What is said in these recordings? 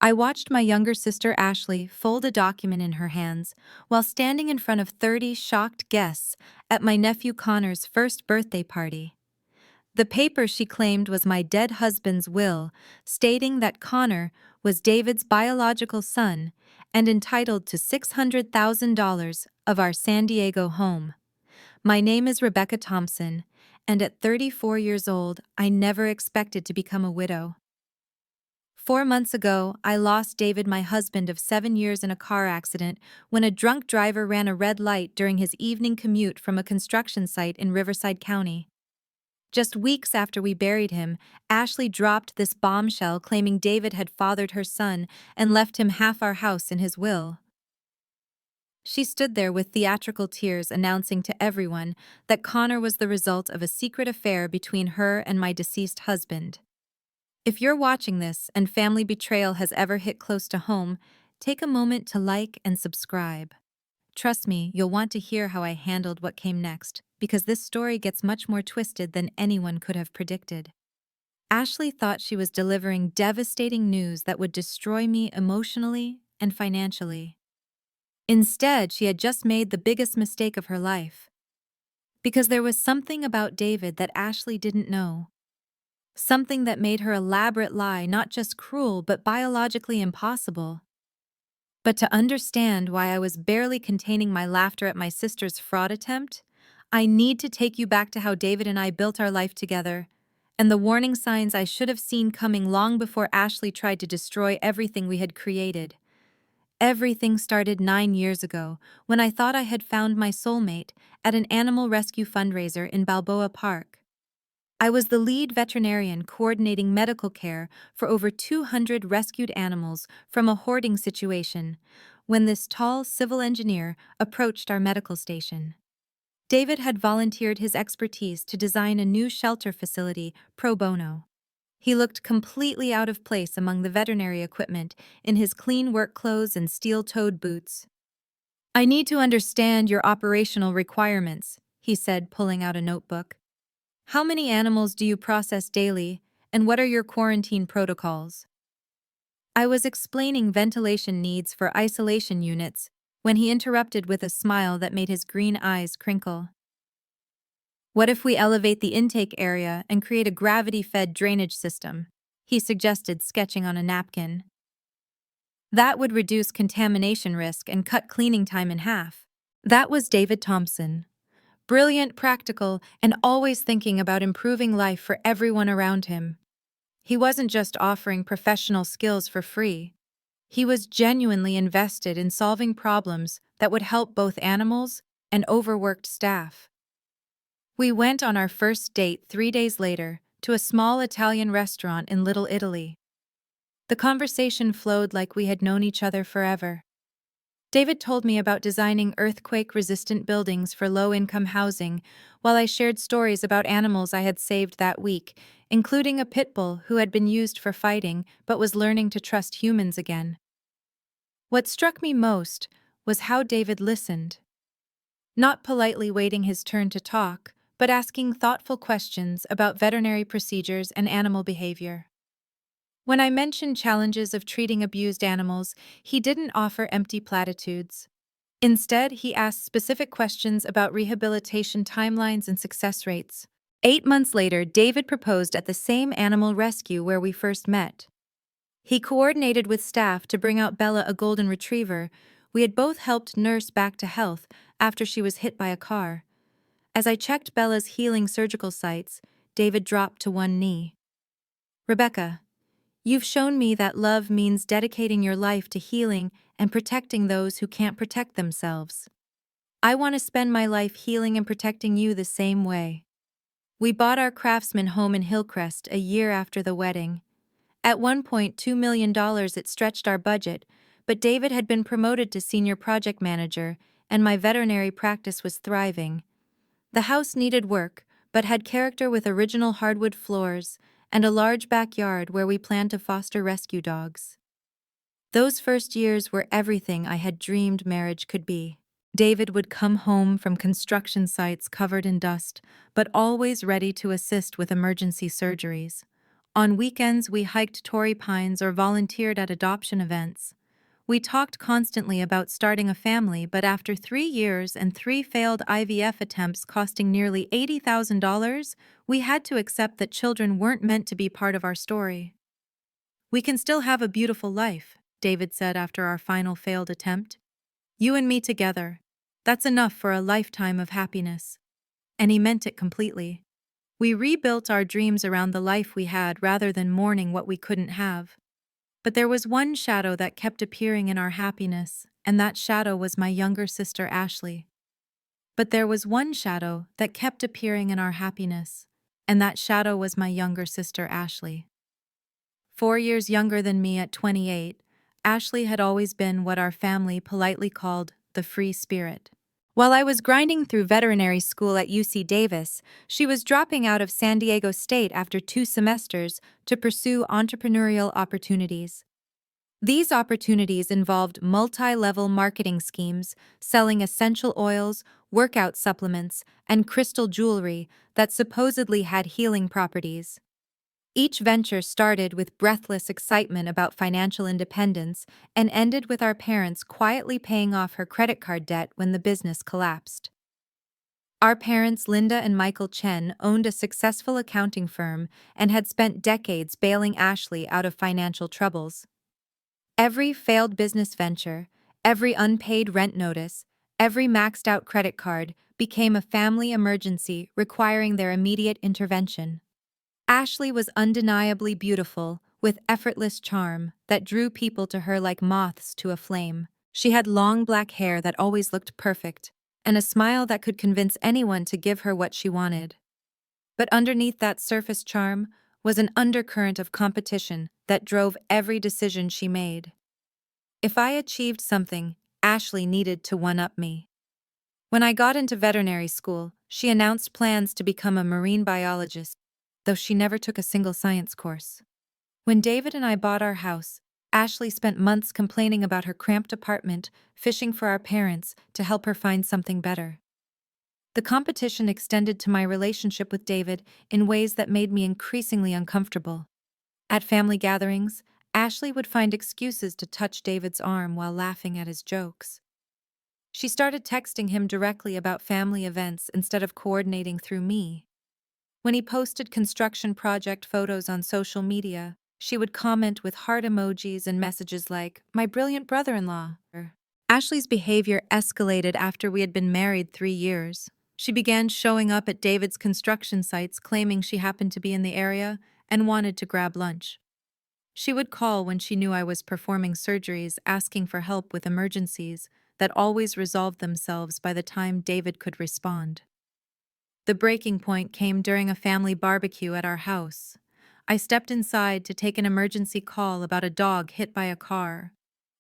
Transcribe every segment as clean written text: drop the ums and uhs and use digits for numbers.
I watched my younger sister Ashley fold a document in her hands while standing in front of 30 shocked guests at my nephew Connor's first birthday party. The paper she claimed was my dead husband's will, stating that Connor was David's biological son and entitled to $600,000 of our San Diego home. My name is Rebecca Thompson, and at 34 years old, I never expected to become a widow. 4 months ago, I lost David, my husband of 7 years, in a car accident when a drunk driver ran a red light during his evening commute from a construction site in Riverside County. Just weeks after we buried him, Ashley dropped this bombshell claiming David had fathered her son and left him half our house in his will. She stood there with theatrical tears announcing to everyone that Connor was the result of a secret affair between her and my deceased husband. If you're watching this and family betrayal has ever hit close to home, take a moment to like and subscribe. Trust me, you'll want to hear how I handled what came next, because this story gets much more twisted than anyone could have predicted. Ashley thought she was delivering devastating news that would destroy me emotionally and financially. Instead, she had just made the biggest mistake of her life. Because there was something about David that Ashley didn't know. Something that made her elaborate lie not just cruel but biologically impossible. But to understand why I was barely containing my laughter at my sister's fraud attempt, I need to take you back to how David and I built our life together, and the warning signs I should have seen coming long before Ashley tried to destroy everything we had created. Everything started 9 years ago, when I thought I had found my soulmate at an animal rescue fundraiser in Balboa Park. I was the lead veterinarian coordinating medical care for over 200 rescued animals from a hoarding situation when this tall civil engineer approached our medical station. David had volunteered his expertise to design a new shelter facility pro bono. He looked completely out of place among the veterinary equipment in his clean work clothes and steel-toed boots. "I need to understand your operational requirements," he said, pulling out a notebook. "How many animals do you process daily, and what are your quarantine protocols?" I was explaining ventilation needs for isolation units when he interrupted with a smile that made his green eyes crinkle. "What if we elevate the intake area and create a gravity-fed drainage system?" he suggested, sketching on a napkin. "That would reduce contamination risk and cut cleaning time in half." That was David Thompson. Brilliant, practical, and always thinking about improving life for everyone around him. He wasn't just offering professional skills for free. He was genuinely invested in solving problems that would help both animals and overworked staff. We went on our first date 3 days later to a small Italian restaurant in Little Italy. The conversation flowed like we had known each other forever. David told me about designing earthquake-resistant buildings for low-income housing, while I shared stories about animals I had saved that week, including a pit bull who had been used for fighting but was learning to trust humans again. What struck me most was how David listened. Not politely waiting his turn to talk, but asking thoughtful questions about veterinary procedures and animal behavior. When I mentioned challenges of treating abused animals, he didn't offer empty platitudes. Instead, he asked specific questions about rehabilitation timelines and success rates. 8 months later, David proposed at the same animal rescue where we first met. He coordinated with staff to bring out Bella, a golden retriever we had both helped nurse back to health after she was hit by a car. As I checked Bella's healing surgical sites, David dropped to one knee. "Rebecca, you've shown me that love means dedicating your life to healing and protecting those who can't protect themselves. I want to spend my life healing and protecting you the same way." We bought our Craftsman home in Hillcrest a year after the wedding. At $1.2 million, it stretched our budget, but David had been promoted to senior project manager, and my veterinary practice was thriving. The house needed work, but had character with original hardwood floors and a large backyard where we planned to foster rescue dogs. Those first years were everything I had dreamed marriage could be. David would come home from construction sites covered in dust, but always ready to assist with emergency surgeries. On weekends, we hiked Torrey Pines or volunteered at adoption events. We talked constantly about starting a family, but after 3 years and 3 failed IVF attempts costing nearly $80,000, we had to accept that children weren't meant to be part of our story. "We can still have a beautiful life," David said after our final failed attempt. "You and me together. That's enough for a lifetime of happiness." And he meant it completely. We rebuilt our dreams around the life we had rather than mourning what we couldn't have. But there was one shadow that kept appearing in our happiness, and that shadow was my younger sister Ashley. But there was one shadow that kept appearing in our happiness, and that shadow was my younger sister Ashley. 4 years younger than me at 28, Ashley had always been what our family politely called the free spirit. While I was grinding through veterinary school at UC Davis, she was dropping out of San Diego State after 2 semesters to pursue entrepreneurial opportunities. These opportunities involved multi-level marketing schemes, selling essential oils, workout supplements, and crystal jewelry that supposedly had healing properties. Each venture started with breathless excitement about financial independence and ended with our parents quietly paying off her credit card debt when the business collapsed. Our parents, Linda and Michael Chen, owned a successful accounting firm and had spent decades bailing Ashley out of financial troubles. Every failed business venture, every unpaid rent notice, every maxed out credit card became a family emergency requiring their immediate intervention. Ashley was undeniably beautiful, with effortless charm that drew people to her like moths to a flame. She had long black hair that always looked perfect, and a smile that could convince anyone to give her what she wanted. But underneath that surface charm was an undercurrent of competition that drove every decision she made. If I achieved something, Ashley needed to one-up me. When I got into veterinary school, she announced plans to become a marine biologist, though she never took a single science course. When David and I bought our house, Ashley spent months complaining about her cramped apartment, fishing for our parents to help her find something better. The competition extended to my relationship with David in ways that made me increasingly uncomfortable. At family gatherings, Ashley would find excuses to touch David's arm while laughing at his jokes. She started texting him directly about family events instead of coordinating through me. When he posted construction project photos on social media, she would comment with heart emojis and messages like, "My brilliant brother-in-law." Ashley's behavior escalated after we had been married 3 years. She began showing up at David's construction sites claiming she happened to be in the area and wanted to grab lunch. She would call when she knew I was performing surgeries, asking for help with emergencies that always resolved themselves by the time David could respond. The breaking point came during a family barbecue at our house. I stepped inside to take an emergency call about a dog hit by a car.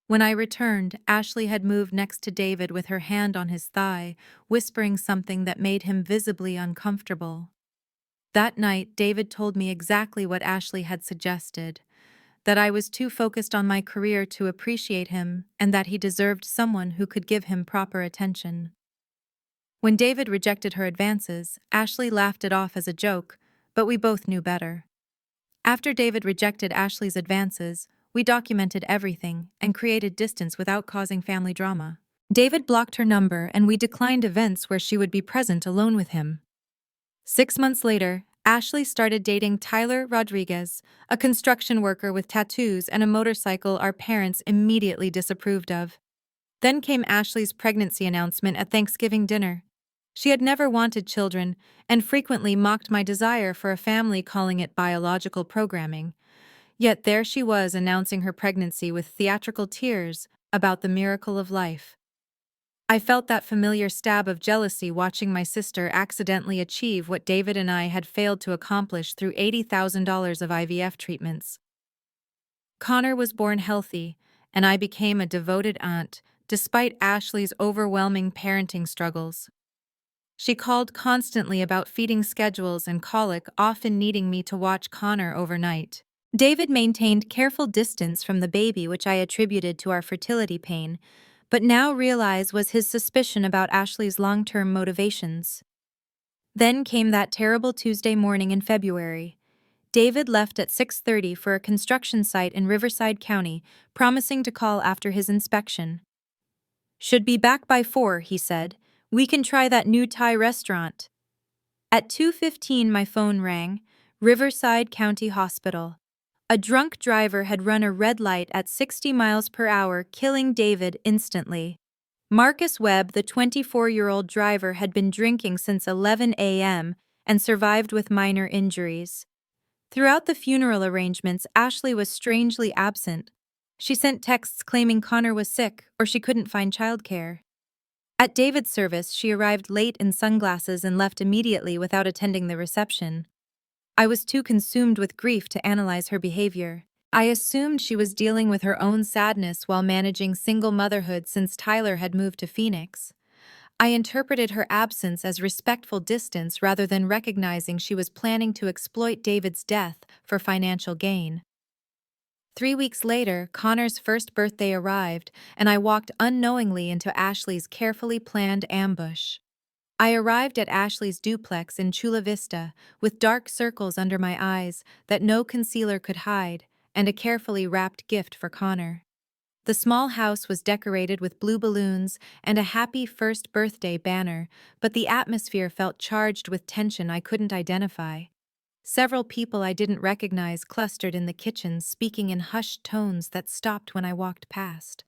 When I returned, Ashley had moved next to David with her hand on his thigh, whispering something that made him visibly uncomfortable. That night, David told me exactly what Ashley had suggested, that I was too focused on my career to appreciate him and that he deserved someone who could give him proper attention. When David rejected her advances, Ashley laughed it off as a joke, but we both knew better. After David rejected Ashley's advances, we documented everything and created distance without causing family drama. David blocked her number and we declined events where she would be present alone with him. 6 months later, Ashley started dating Tyler Rodriguez, a construction worker with tattoos and a motorcycle our parents immediately disapproved of. Then came Ashley's pregnancy announcement at Thanksgiving dinner. She had never wanted children and frequently mocked my desire for a family, calling it biological programming. Yet there she was announcing her pregnancy with theatrical tears about the miracle of life. I felt that familiar stab of jealousy watching my sister accidentally achieve what David and I had failed to accomplish through $80,000 of IVF treatments. Connor was born healthy, and I became a devoted aunt, despite Ashley's overwhelming parenting struggles. She called constantly about feeding schedules and colic, often needing me to watch Connor overnight. David maintained careful distance from the baby, which I attributed to our fertility pain, but now realize was his suspicion about Ashley's long-term motivations. Then came that terrible Tuesday morning in February. David left at 6:30 for a construction site in Riverside County, promising to call after his inspection. "Should be back by 4, he said. "We can try that new Thai restaurant." At 2:15 my phone rang, Riverside County Hospital. A drunk driver had run a red light at 60 miles per hour, killing David instantly. Marcus Webb, the 24-year-old driver, had been drinking since 11 a.m. and survived with minor injuries. Throughout the funeral arrangements, Ashley was strangely absent. She sent texts claiming Connor was sick or she couldn't find childcare. At David's service, she arrived late in sunglasses and left immediately without attending the reception. I was too consumed with grief to analyze her behavior. I assumed she was dealing with her own sadness while managing single motherhood since Tyler had moved to Phoenix. I interpreted her absence as respectful distance rather than recognizing she was planning to exploit David's death for financial gain. 3 weeks later, Connor's first birthday arrived, and I walked unknowingly into Ashley's carefully planned ambush. I arrived at Ashley's duplex in Chula Vista, with dark circles under my eyes that no concealer could hide, and a carefully wrapped gift for Connor. The small house was decorated with blue balloons and a happy first birthday banner, but the atmosphere felt charged with tension I couldn't identify. Several people I didn't recognize clustered in the kitchen, speaking in hushed tones that stopped when I walked past.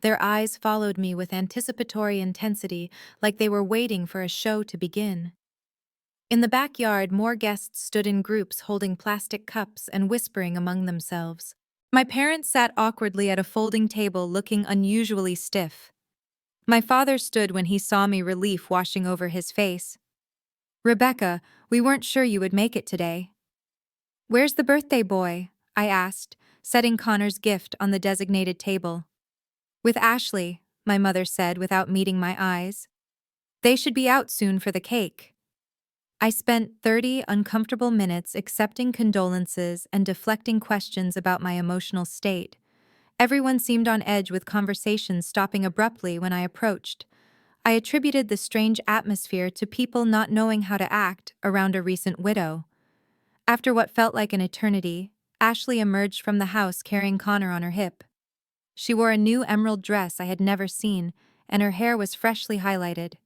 Their eyes followed me with anticipatory intensity, like they were waiting for a show to begin. In the backyard, more guests stood in groups holding plastic cups and whispering among themselves. My parents sat awkwardly at a folding table, looking unusually stiff. My father stood when he saw me, relief washing over his face. "Rebecca, we weren't sure you would make it today." "Where's the birthday boy?" I asked, setting Connor's gift on the designated table. "With Ashley," my mother said without meeting my eyes. "They should be out soon for the cake." I spent 30 uncomfortable minutes accepting condolences and deflecting questions about my emotional state. Everyone seemed on edge, with conversations stopping abruptly when I approached. I attributed the strange atmosphere to people not knowing how to act around a recent widow. After what felt like an eternity, Ashley emerged from the house carrying Connor on her hip. She wore a new emerald dress I had never seen, and her hair was freshly highlighted.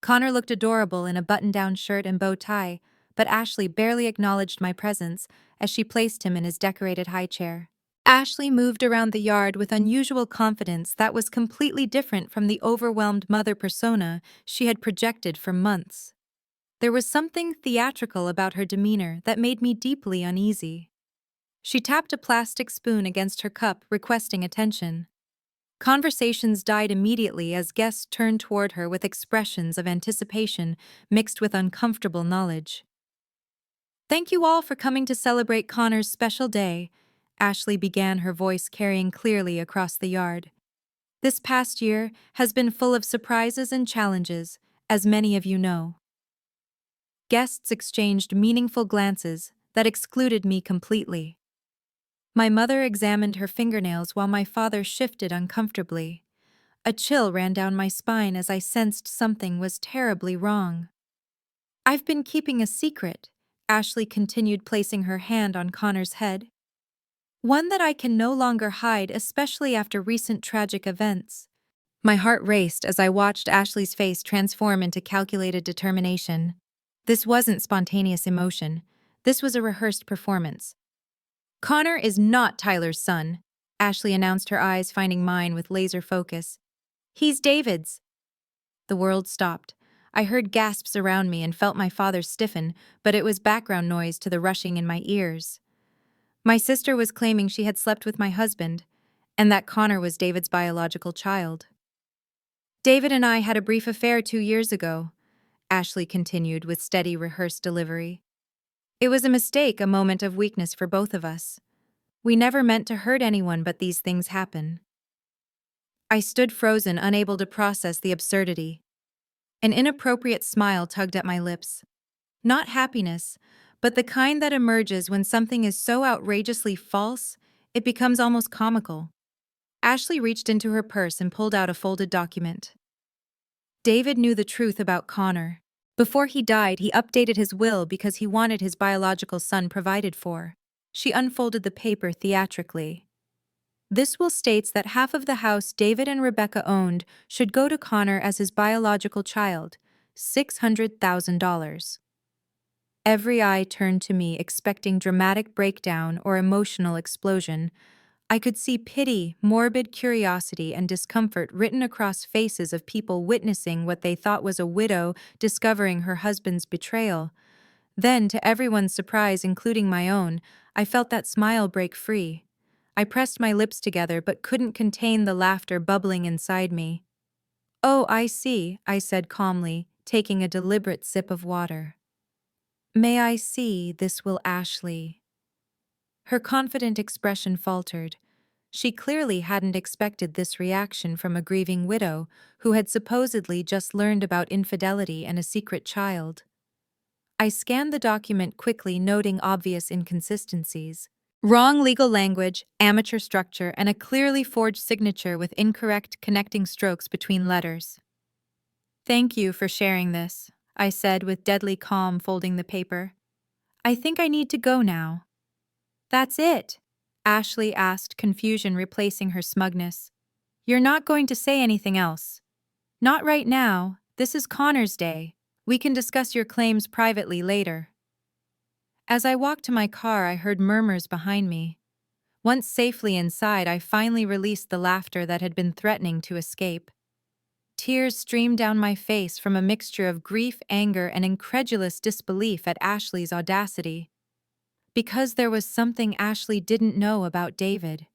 Connor looked adorable in a button-down shirt and bow tie, but Ashley barely acknowledged my presence as she placed him in his decorated high chair. Ashley moved around the yard with unusual confidence that was completely different from the overwhelmed mother persona she had projected for months. There was something theatrical about her demeanor that made me deeply uneasy. She tapped a plastic spoon against her cup, requesting attention. Conversations died immediately as guests turned toward her with expressions of anticipation mixed with uncomfortable knowledge. "Thank you all for coming to celebrate Connor's special day," Ashley began, her voice carrying clearly across the yard. "This past year has been full of surprises and challenges, as many of you know." Guests exchanged meaningful glances that excluded me completely. My mother examined her fingernails while my father shifted uncomfortably. A chill ran down my spine as I sensed something was terribly wrong. "I've been keeping a secret," Ashley continued, placing her hand on Connor's head. "One that I can no longer hide, especially after recent tragic events." My heart raced as I watched Ashley's face transform into calculated determination. This wasn't spontaneous emotion. This was a rehearsed performance. "Connor is not Tyler's son," Ashley announced, her eyes finding mine with laser focus. "He's David's." The world stopped. I heard gasps around me and felt my father stiffen, but it was background noise to the rushing in my ears. My sister was claiming she had slept with my husband, and that Connor was David's biological child. "David and I had a brief affair 2 years ago," Ashley continued with steady, rehearsed delivery. "It was a mistake, a moment of weakness for both of us. We never meant to hurt anyone, but these things happen." I stood frozen, unable to process the absurdity. An inappropriate smile tugged at my lips. Not happiness, but the kind that emerges when something is so outrageously false, it becomes almost comical. Ashley reached into her purse and pulled out a folded document. "David knew the truth about Connor. Before he died, he updated his will because he wanted his biological son provided for. She unfolded the paper theatrically. This will states that half of the house David and Rebecca owned should go to Connor as his biological child, $600,000. Every eye turned to me, expecting dramatic breakdown or emotional explosion. I could see pity, morbid curiosity, and discomfort written across faces of people witnessing what they thought was a widow discovering her husband's betrayal. Then, to everyone's surprise, including my own, I felt that smile break free. I pressed my lips together but couldn't contain the laughter bubbling inside me. "Oh, I see," I said calmly, taking a deliberate sip of water. "May I see this will, Ashley?" Her confident expression faltered. She clearly hadn't expected this reaction from a grieving widow who had supposedly just learned about infidelity and a secret child. I scanned the document quickly, noting obvious inconsistencies. Wrong legal language, amateur structure, and a clearly forged signature with incorrect connecting strokes between letters. "Thank you for sharing this," I said with deadly calm, folding the paper. "I think I need to go now." "That's it?" Ashley asked, confusion replacing her smugness. "You're not going to say anything else?" "Not right now. This is Connor's day. We can discuss your claims privately later." As I walked to my car, I heard murmurs behind me. Once safely inside, I finally released the laughter that had been threatening to escape. Tears streamed down my face from a mixture of grief, anger, and incredulous disbelief at Ashley's audacity. Because there was something Ashley didn't know about David.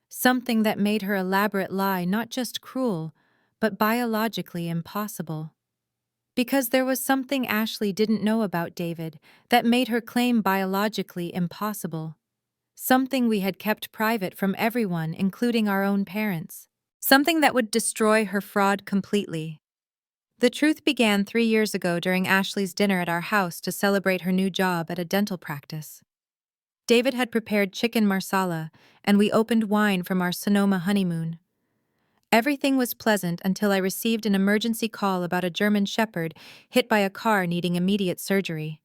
Something that made her elaborate lie not just cruel, but biologically impossible. Because there was something Ashley didn't know about David that made her claim biologically impossible. Something we had kept private from everyone, including our own parents. Something that would destroy her fraud completely. The truth began 3 years ago during Ashley's dinner at our house to celebrate her new job at a dental practice. David had prepared chicken marsala, and we opened wine from our Sonoma honeymoon. Everything was pleasant until I received an emergency call about a German shepherd hit by a car needing immediate surgery.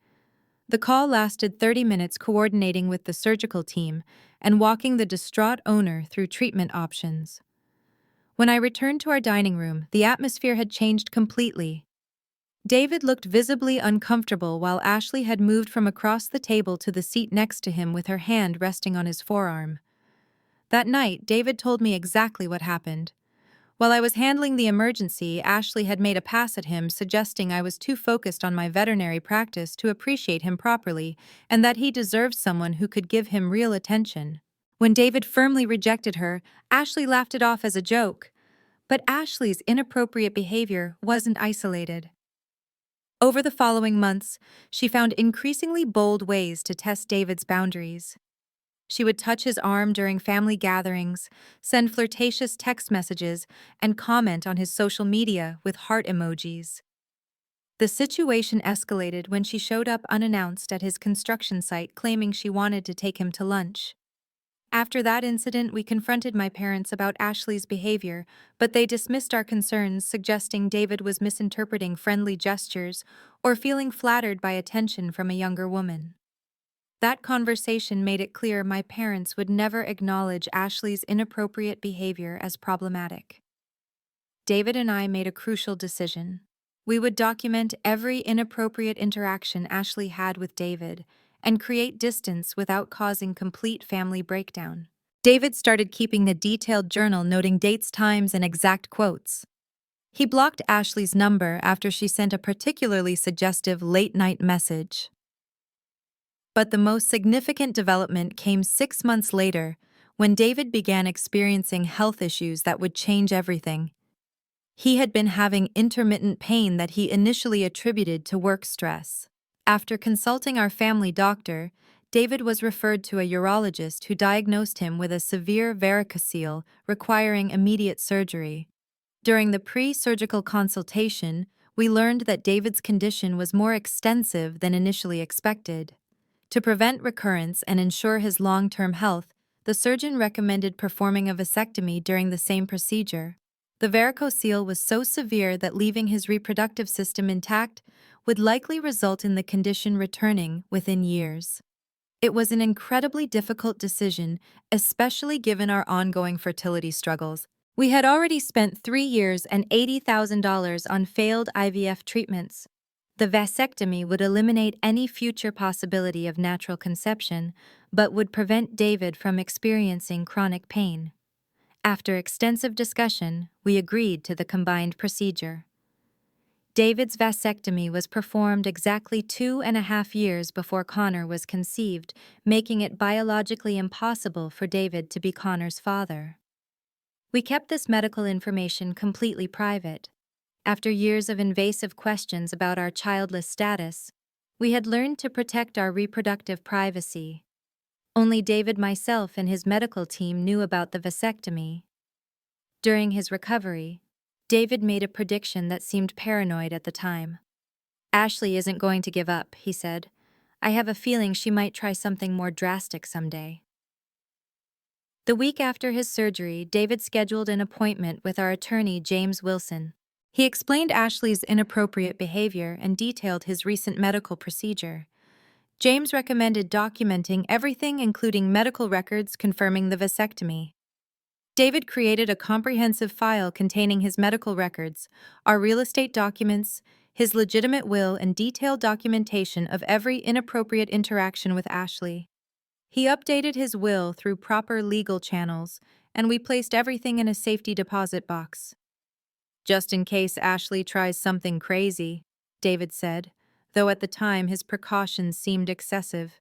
The call lasted 30 minutes, coordinating with the surgical team and walking the distraught owner through treatment options. When I returned to our dining room, the atmosphere had changed completely. David looked visibly uncomfortable while Ashley had moved from across the table to the seat next to him with her hand resting on his forearm. That night, David told me exactly what happened. While I was handling the emergency, Ashley had made a pass at him, suggesting I was too focused on my veterinary practice to appreciate him properly, and that he deserved someone who could give him real attention. When David firmly rejected her, Ashley laughed it off as a joke. But Ashley's inappropriate behavior wasn't isolated. Over the following months, she found increasingly bold ways to test David's boundaries. She would touch his arm during family gatherings, send flirtatious text messages, and comment on his social media with heart emojis. The situation escalated when she showed up unannounced at his construction site, claiming she wanted to take him to lunch. After that incident, we confronted my parents about Ashley's behavior, but they dismissed our concerns, suggesting David was misinterpreting friendly gestures or feeling flattered by attention from a younger woman. That conversation made it clear my parents would never acknowledge Ashley's inappropriate behavior as problematic. David and I made a crucial decision. We would document every inappropriate interaction Ashley had with David and create distance without causing complete family breakdown. David started keeping a detailed journal noting dates, times, and exact quotes. He blocked Ashley's number after she sent a particularly suggestive late-night message. But the most significant development came 6 months later, when David began experiencing health issues that would change everything. He had been having intermittent pain that he initially attributed to work stress. After consulting our family doctor, David was referred to a urologist who diagnosed him with a severe varicocele requiring immediate surgery. During the pre-surgical consultation, we learned that David's condition was more extensive than initially expected. To prevent recurrence and ensure his long-term health, the surgeon recommended performing a vasectomy during the same procedure. The varicocele was so severe that leaving his reproductive system intact would likely result in the condition returning within years. It was an incredibly difficult decision, especially given our ongoing fertility struggles. We had already spent 3 years and $80,000 on failed IVF treatments. The vasectomy would eliminate any future possibility of natural conception, but would prevent David from experiencing chronic pain. After extensive discussion, we agreed to the combined procedure. David's vasectomy was performed exactly 2.5 years before Connor was conceived, making it biologically impossible for David to be Connor's father. We kept this medical information completely private. After years of invasive questions about our childless status, we had learned to protect our reproductive privacy. Only David, myself, and his medical team knew about the vasectomy. During his recovery, David made a prediction that seemed paranoid at the time. "Ashley isn't going to give up," he said. "I have a feeling she might try something more drastic someday." The week after his surgery, David scheduled an appointment with our attorney, James Wilson. He explained Ashley's inappropriate behavior and detailed his recent medical procedure. James recommended documenting everything, including medical records confirming the vasectomy. David created a comprehensive file containing his medical records, our real estate documents, his legitimate will, and detailed documentation of every inappropriate interaction with Ashley. He updated his will through proper legal channels, and we placed everything in a safety deposit box. "Just in case Ashley tries something crazy," David said, though at the time his precautions seemed excessive.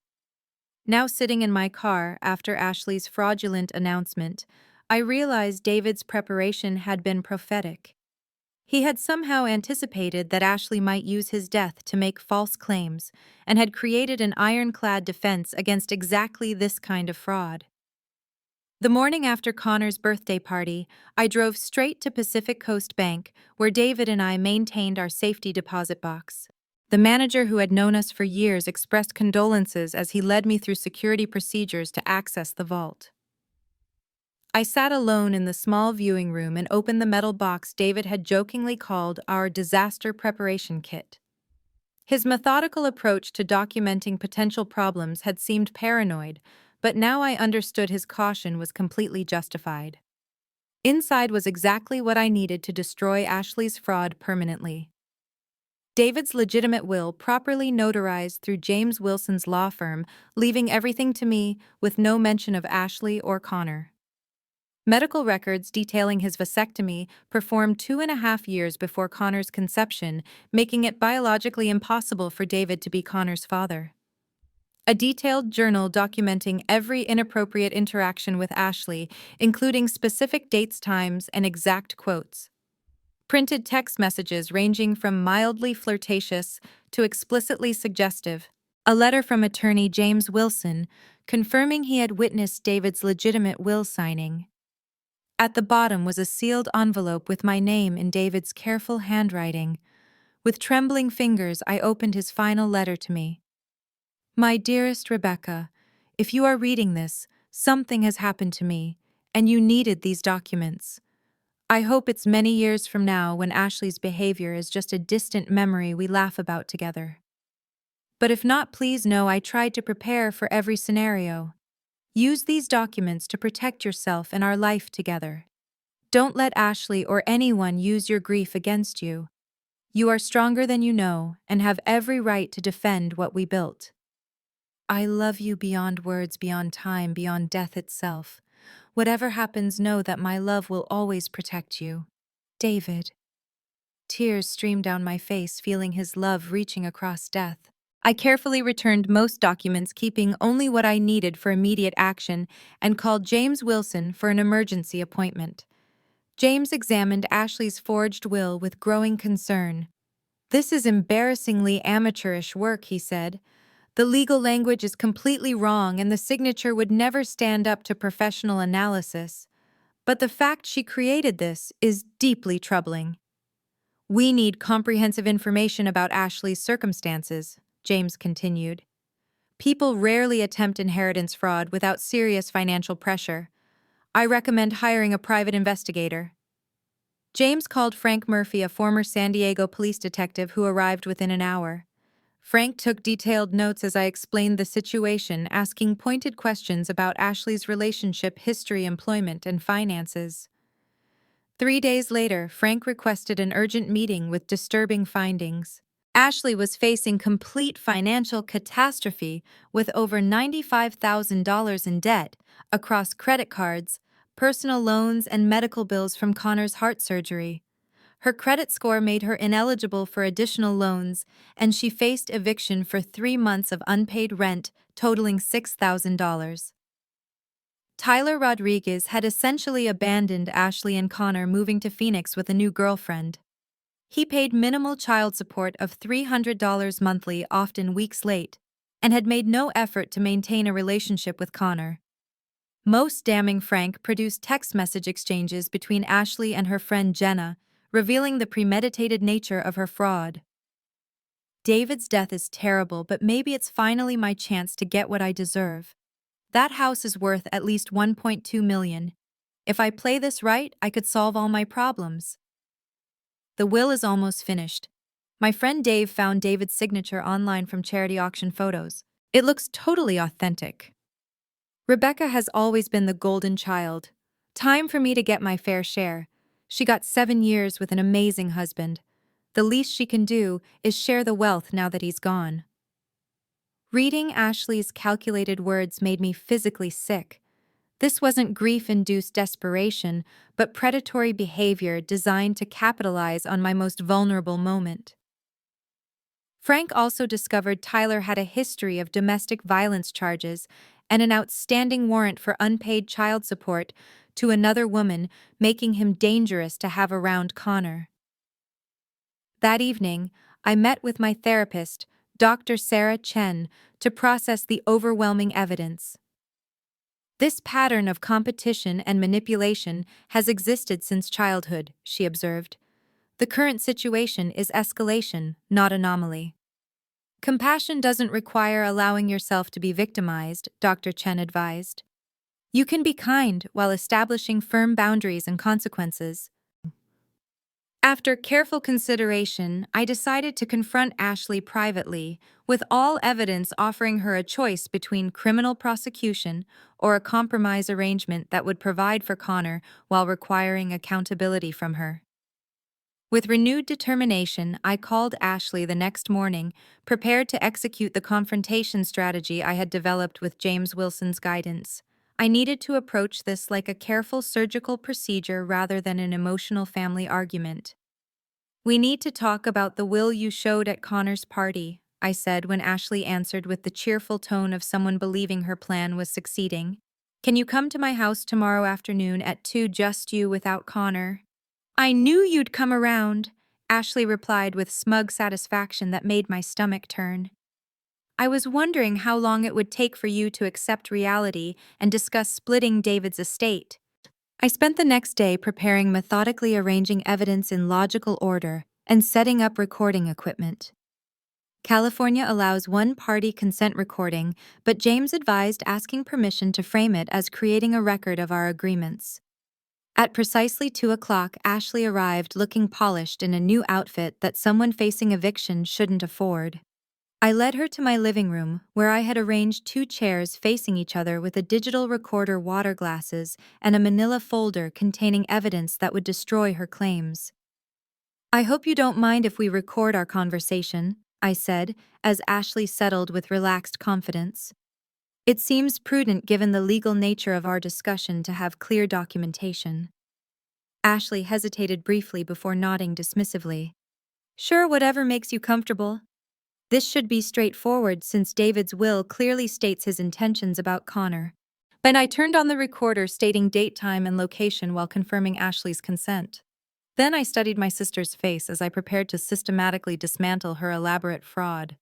Now sitting in my car after Ashley's fraudulent announcement, I realized David's preparation had been prophetic. He had somehow anticipated that Ashley might use his death to make false claims and had created an ironclad defense against exactly this kind of fraud. The morning after Connor's birthday party, I drove straight to Pacific Coast Bank, where David and I maintained our safety deposit box. The manager, who had known us for years, expressed condolences as he led me through security procedures to access the vault. I sat alone in the small viewing room and opened the metal box David had jokingly called our disaster preparation kit. His methodical approach to documenting potential problems had seemed paranoid, but now I understood his caution was completely justified. Inside was exactly what I needed to destroy Ashley's fraud permanently. David's legitimate will, properly notarized through James Wilson's law firm, leaving everything to me with no mention of Ashley or Connor. Medical records detailing his vasectomy performed 2.5 years before Connor's conception, making it biologically impossible for David to be Connor's father. A detailed journal documenting every inappropriate interaction with Ashley, including specific dates, times, and exact quotes. Printed text messages ranging from mildly flirtatious to explicitly suggestive. A letter from attorney James Wilson confirming he had witnessed David's legitimate will signing. At the bottom was a sealed envelope with my name in David's careful handwriting. With trembling fingers, I opened his final letter to me. "My dearest Rebecca, if you are reading this, something has happened to me, and you needed these documents. I hope it's many years from now, when Ashley's behavior is just a distant memory we laugh about together. But if not, please know I tried to prepare for every scenario. Use these documents to protect yourself and our life together. Don't let Ashley or anyone use your grief against you. You are stronger than you know and have every right to defend what we built. I love you beyond words, beyond time, beyond death itself. Whatever happens, know that my love will always protect you. David." Tears streamed down my face, feeling his love reaching across death. I carefully returned most documents, keeping only what I needed for immediate action, and called James Wilson for an emergency appointment. James examined Ashley's forged will with growing concern. "This is embarrassingly amateurish work," he said. "The legal language is completely wrong and the signature would never stand up to professional analysis. But the fact she created this is deeply troubling. We need comprehensive information about Ashley's circumstances," James continued. "People rarely attempt inheritance fraud without serious financial pressure. I recommend hiring a private investigator." James called Frank Murphy, a former San Diego police detective who arrived within an hour. Frank took detailed notes as I explained the situation, asking pointed questions about Ashley's relationship, history, employment, and finances. 3 days later, Frank requested an urgent meeting with disturbing findings. Ashley was facing complete financial catastrophe with over $95,000 in debt across credit cards, personal loans, and medical bills from Connor's heart surgery. Her credit score made her ineligible for additional loans, and she faced eviction for 3 months of unpaid rent, totaling $6,000. Tyler Rodriguez had essentially abandoned Ashley and Connor, moving to Phoenix with a new girlfriend. He paid minimal child support of $300 monthly, often weeks late, and had made no effort to maintain a relationship with Connor. Most damning, Frank produced text message exchanges between Ashley and her friend Jenna, revealing the premeditated nature of her fraud. David's death is terrible, but maybe it's finally my chance to get what I deserve. That house is worth at least $1.2 million. If I play this right, I could solve all my problems. The will is almost finished. My friend Dave found David's signature online from charity auction photos. It looks totally authentic. Rebecca has always been the golden child. Time for me to get my fair share. She got 7 years with an amazing husband. The least she can do is share the wealth now that he's gone. Reading Ashley's calculated words made me physically sick. This wasn't grief-induced desperation, but predatory behavior designed to capitalize on my most vulnerable moment. Frank also discovered Tyler had a history of domestic violence charges and an outstanding warrant for unpaid child support to another woman, making him dangerous to have around Connor. That evening, I met with my therapist, Dr. Sarah Chen, to process the overwhelming evidence. This pattern of competition and manipulation has existed since childhood, she observed. The current situation is escalation, not anomaly. Compassion doesn't require allowing yourself to be victimized, Dr. Chen advised. You can be kind while establishing firm boundaries and consequences. After careful consideration, I decided to confront Ashley privately, with all evidence offering her a choice between criminal prosecution or a compromise arrangement that would provide for Connor while requiring accountability from her. With renewed determination, I called Ashley the next morning, prepared to execute the confrontation strategy I had developed with James Wilson's guidance. I needed to approach this like a careful surgical procedure rather than an emotional family argument. "We need to talk about the will you showed at Connor's party," I said when Ashley answered with the cheerful tone of someone believing her plan was succeeding. "Can you come to my house tomorrow afternoon at 2, just you without Connor?" "I knew you'd come around," Ashley replied with smug satisfaction that made my stomach turn. "I was wondering how long it would take for you to accept reality and discuss splitting David's estate." I spent the next day preparing, methodically arranging evidence in logical order and setting up recording equipment. California allows one-party consent recording, but James advised asking permission to frame it as creating a record of our agreements. At precisely 2 o'clock, Ashley arrived looking polished in a new outfit that someone facing eviction shouldn't afford. I led her to my living room, where I had arranged 2 chairs facing each other with a digital recorder, water glasses, and a manila folder containing evidence that would destroy her claims. "I hope you don't mind if we record our conversation," I said, as Ashley settled with relaxed confidence. "It seems prudent given the legal nature of our discussion to have clear documentation." Ashley hesitated briefly before nodding dismissively. "Sure, whatever makes you comfortable. This should be straightforward since David's will clearly states his intentions about Connor." Then I turned on the recorder, stating date, time, and location while confirming Ashley's consent. Then I studied my sister's face as I prepared to systematically dismantle her elaborate fraud.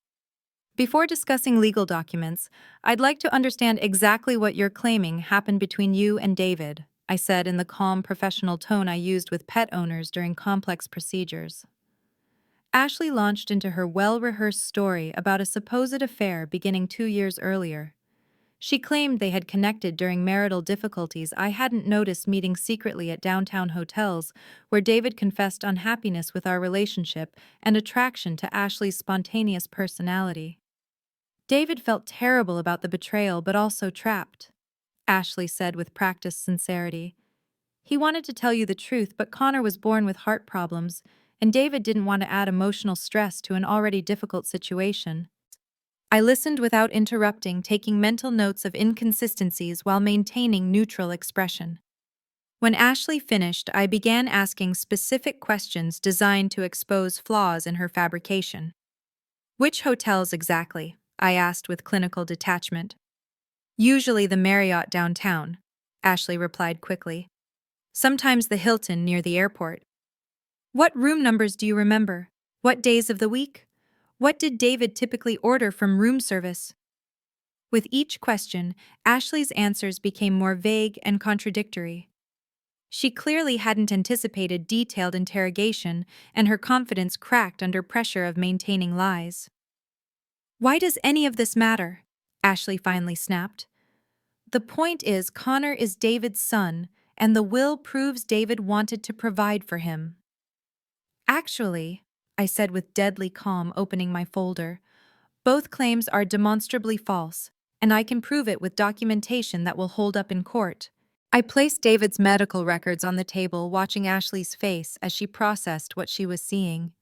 "Before discussing legal documents, I'd like to understand exactly what you're claiming happened between you and David," I said in the calm, professional tone I used with pet owners during complex procedures. Ashley launched into her well-rehearsed story about a supposed affair beginning 2 years earlier. She claimed they had connected during marital difficulties I hadn't noticed, meeting secretly at downtown hotels, where David confessed unhappiness with our relationship and attraction to Ashley's spontaneous personality. David felt terrible about the betrayal but also trapped, Ashley said with practiced sincerity. He wanted to tell you the truth, but Connor was born with heart problems, and David didn't want to add emotional stress to an already difficult situation. I listened without interrupting, taking mental notes of inconsistencies while maintaining neutral expression. When Ashley finished, I began asking specific questions designed to expose flaws in her fabrication. Which hotels exactly? I asked with clinical detachment. Usually the Marriott downtown, Ashley replied quickly. Sometimes the Hilton near the airport. What room numbers do you remember? What days of the week? What did David typically order from room service? With each question, Ashley's answers became more vague and contradictory. She clearly hadn't anticipated detailed interrogation, and her confidence cracked under pressure of maintaining lies. Why does any of this matter? Ashley finally snapped. The point is, Connor is David's son, and the will proves David wanted to provide for him. Actually, I said with deadly calm, opening my folder, both claims are demonstrably false, and I can prove it with documentation that will hold up in court. I placed David's medical records on the table, watching Ashley's face as she processed what she was seeing.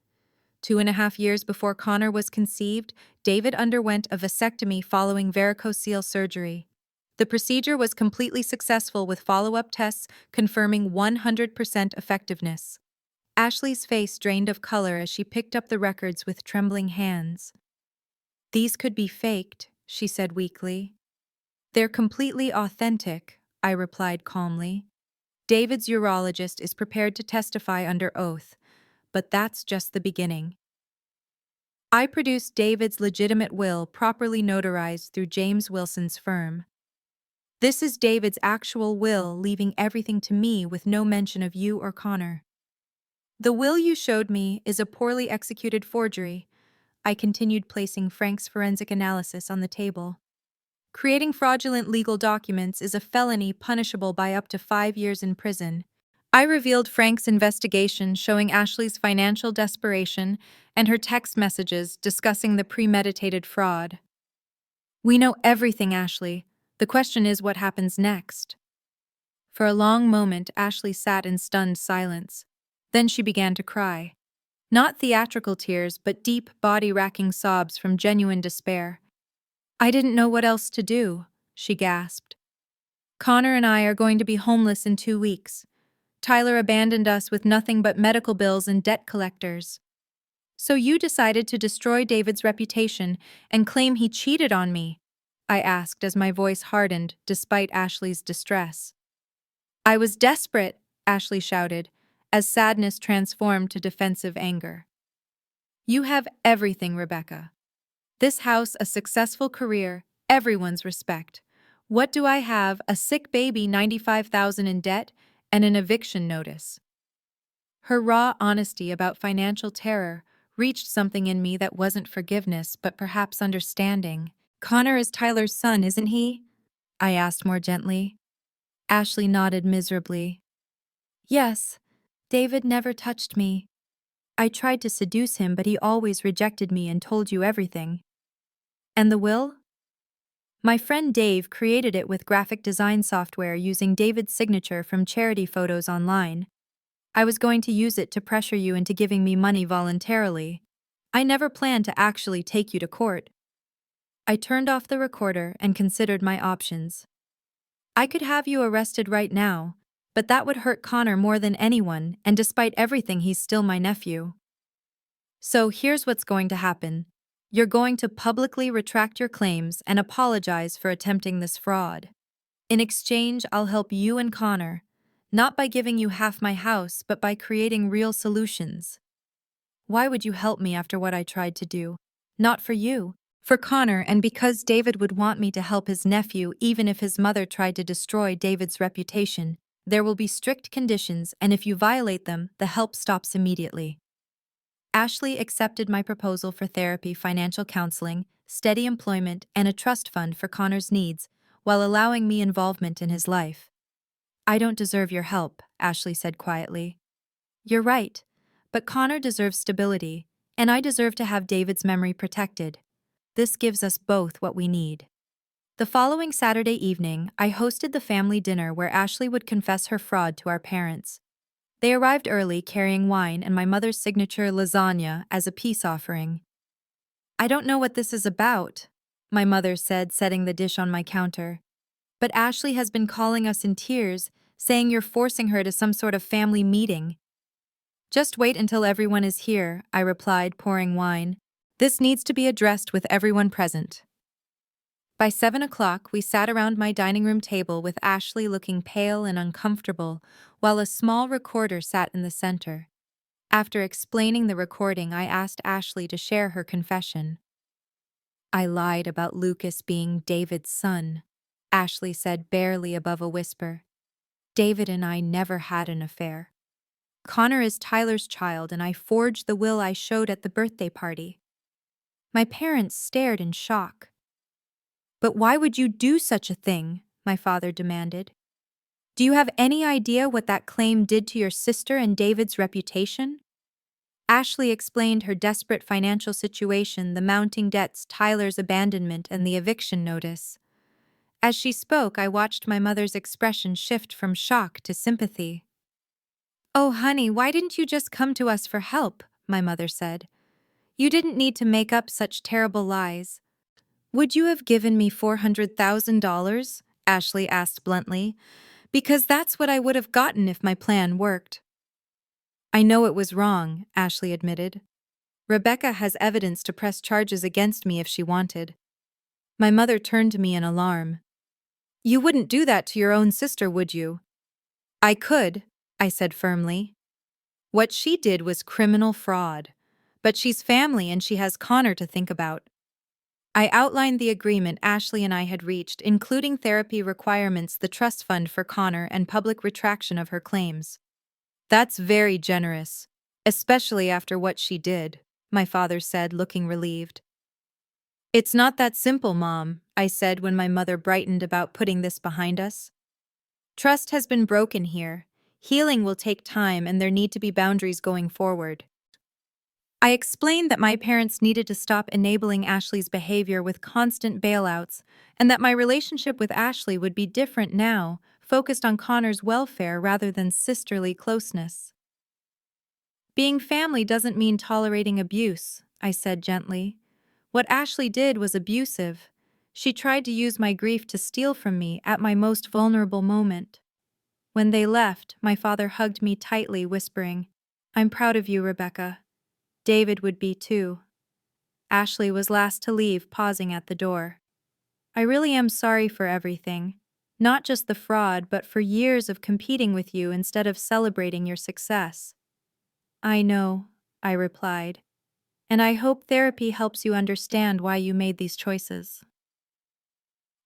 2.5 years before Connor was conceived, David underwent a vasectomy following varicocele surgery. The procedure was completely successful, with follow-up tests confirming 100% effectiveness. Ashley's face drained of color as she picked up the records with trembling hands. These could be faked, she said weakly. They're completely authentic, I replied calmly. David's urologist is prepared to testify under oath, but that's just the beginning. I produced David's legitimate will, properly notarized through James Wilson's firm. This is David's actual will, leaving everything to me with no mention of you or Connor. The will you showed me is a poorly executed forgery. I continued, placing Frank's forensic analysis on the table. Creating fraudulent legal documents is a felony punishable by up to 5 years in prison. I revealed Frank's investigation showing Ashley's financial desperation and her text messages discussing the premeditated fraud. We know everything, Ashley. The question is what happens next. For a long moment, Ashley sat in stunned silence. Then she began to cry. Not theatrical tears, but deep, body-racking sobs from genuine despair. I didn't know what else to do, she gasped. Connor and I are going to be homeless in 2 weeks. Tyler abandoned us with nothing but medical bills and debt collectors. So you decided to destroy David's reputation and claim he cheated on me? I asked as my voice hardened despite Ashley's distress. I was desperate, Ashley shouted, as sadness transformed to defensive anger. You have everything, Rebecca. This house, a successful career, everyone's respect. What do I have? A sick baby, 95,000 in debt, and an eviction notice. Her raw honesty about financial terror reached something in me that wasn't forgiveness, but perhaps understanding. Connor is Tyler's son, isn't he? I asked more gently. Ashley nodded miserably. Yes, David never touched me. I tried to seduce him, but he always rejected me and told you everything. And the will? My friend Dave created it with graphic design software using David's signature from charity photos online. I was going to use it to pressure you into giving me money voluntarily. I never planned to actually take you to court. I turned off the recorder and considered my options. I could have you arrested right now, but that would hurt Connor more than anyone, and despite everything, he's still my nephew. So here's what's going to happen. You're going to publicly retract your claims and apologize for attempting this fraud. In exchange, I'll help you and Connor, not by giving you half my house, but by creating real solutions. Why would you help me after what I tried to do? Not for you, for Connor, and because David would want me to help his nephew even if his mother tried to destroy David's reputation. There will be strict conditions, and if you violate them, the help stops immediately. Ashley accepted my proposal for therapy, financial counseling, steady employment, and a trust fund for Connor's needs, while allowing me involvement in his life. "I don't deserve your help," Ashley said quietly. "You're right, but Connor deserves stability, and I deserve to have David's memory protected. This gives us both what we need." The following Saturday evening, I hosted the family dinner where Ashley would confess her fraud to our parents. They arrived early carrying wine and my mother's signature lasagna as a peace offering. "I don't know what this is about," my mother said, setting the dish on my counter. "But Ashley has been calling us in tears, saying you're forcing her to some sort of family meeting." "Just wait until everyone is here," I replied, pouring wine. "This needs to be addressed with everyone present." By 7 o'clock, we sat around my dining room table with Ashley looking pale and uncomfortable, while a small recorder sat in the center. After explaining the recording, I asked Ashley to share her confession. "I lied about Lucas being David's son," Ashley said barely above a whisper. "David and I never had an affair. Connor is Tyler's child, and I forged the will I showed at the birthday party." My parents stared in shock. "But why would you do such a thing?" my father demanded. "Do you have any idea what that claim did to your sister and David's reputation?" Ashley explained her desperate financial situation, the mounting debts, Tyler's abandonment, and the eviction notice. As she spoke, I watched my mother's expression shift from shock to sympathy. "Oh, honey, why didn't you just come to us for help?" my mother said. "You didn't need to make up such terrible lies." "Would you have given me $400,000? Ashley asked bluntly. "Because that's what I would have gotten if my plan worked." "I know it was wrong," Ashley admitted. "Rebecca has evidence to press charges against me if she wanted." My mother turned to me in alarm. "You wouldn't do that to your own sister, would you?" "I could," I said firmly. "What she did was criminal fraud. But she's family and she has Connor to think about." I outlined the agreement Ashley and I had reached, including therapy requirements, the trust fund for Connor, and public retraction of her claims. "That's very generous, especially after what she did," my father said, looking relieved. "It's not that simple, Mom," I said when my mother brightened about putting this behind us. "Trust has been broken here. Healing will take time and there need to be boundaries going forward." I explained that my parents needed to stop enabling Ashley's behavior with constant bailouts, and that my relationship with Ashley would be different now, focused on Connor's welfare rather than sisterly closeness. "Being family doesn't mean tolerating abuse," I said gently. "What Ashley did was abusive. She tried to use my grief to steal from me at my most vulnerable moment." When they left, my father hugged me tightly, whispering, "I'm proud of you, Rebecca. David would be too." Ashley was last to leave, pausing at the door. "I really am sorry for everything. Not just the fraud, but for years of competing with you instead of celebrating your success." "I know," I replied, "and I hope therapy helps you understand why you made these choices."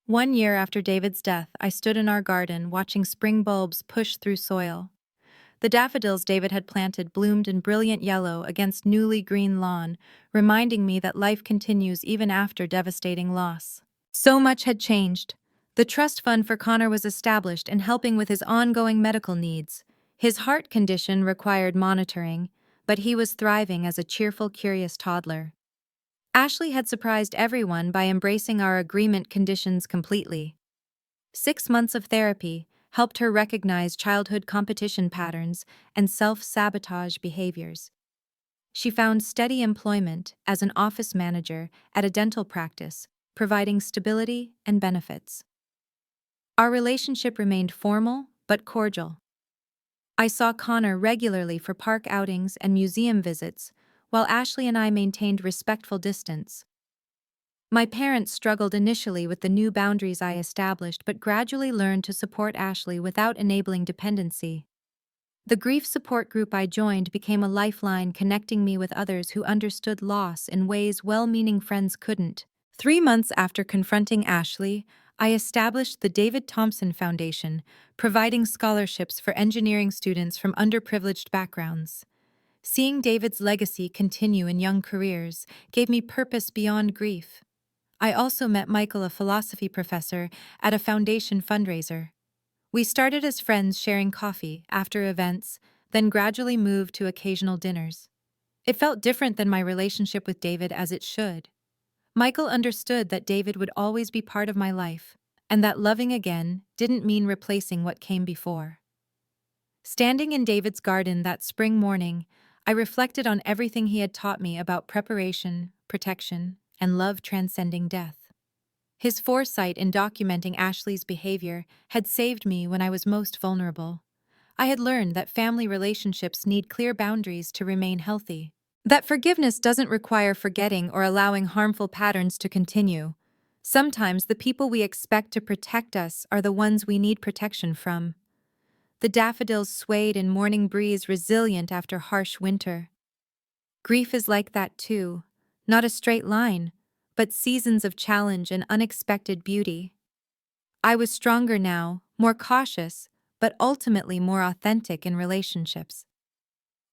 1 year after David's death, I stood in our garden watching spring bulbs push through soil. The daffodils David had planted bloomed in brilliant yellow against newly green lawn, reminding me that life continues even after devastating loss. So much had changed. The trust fund for Connor was established and helping with his ongoing medical needs. His heart condition required monitoring, but he was thriving as a cheerful, curious toddler. Ashley had surprised everyone by embracing our agreement conditions completely. 6 months of therapy helped her recognize childhood competition patterns and self-sabotage behaviors. She found steady employment as an office manager at a dental practice, providing stability and benefits. Our relationship remained formal but cordial. I saw Connor regularly for park outings and museum visits, while Ashley and I maintained respectful distance. My parents struggled initially with the new boundaries I established but gradually learned to support Ashley without enabling dependency. The grief support group I joined became a lifeline, connecting me with others who understood loss in ways well-meaning friends couldn't. 3 months after confronting Ashley, I established the David Thompson Foundation, providing scholarships for engineering students from underprivileged backgrounds. Seeing David's legacy continue in young careers gave me purpose beyond grief. I also met Michael, a philosophy professor, at a foundation fundraiser. We started as friends sharing coffee after events, then gradually moved to occasional dinners. It felt different than my relationship with David, as it should. Michael understood that David would always be part of my life, and that loving again didn't mean replacing what came before. Standing in David's garden that spring morning, I reflected on everything he had taught me about preparation, protection, and love transcending death. His foresight in documenting Ashley's behavior had saved me when I was most vulnerable. I had learned that family relationships need clear boundaries to remain healthy. That forgiveness doesn't require forgetting or allowing harmful patterns to continue. Sometimes the people we expect to protect us are the ones we need protection from. The daffodils swayed in morning breeze, resilient after harsh winter. Grief is like that too, not a straight line, but seasons of challenge and unexpected beauty. I was stronger now, more cautious, but ultimately more authentic in relationships.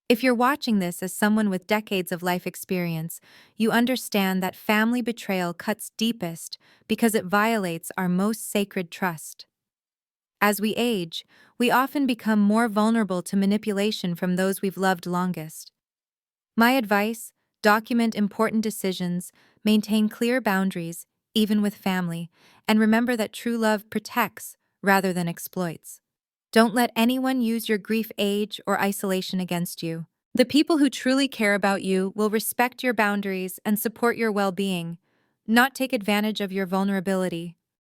If you're watching this as someone with decades of life experience, you understand that family betrayal cuts deepest because it violates our most sacred trust. As we age, we often become more vulnerable to manipulation from those we've loved longest. My advice: document important decisions, maintain clear boundaries, even with family, and remember that true love protects rather than exploits. Don't let anyone use your grief, age, or isolation against you. The people who truly care about you will respect your boundaries and support your well being, not take advantage of your vulnerability.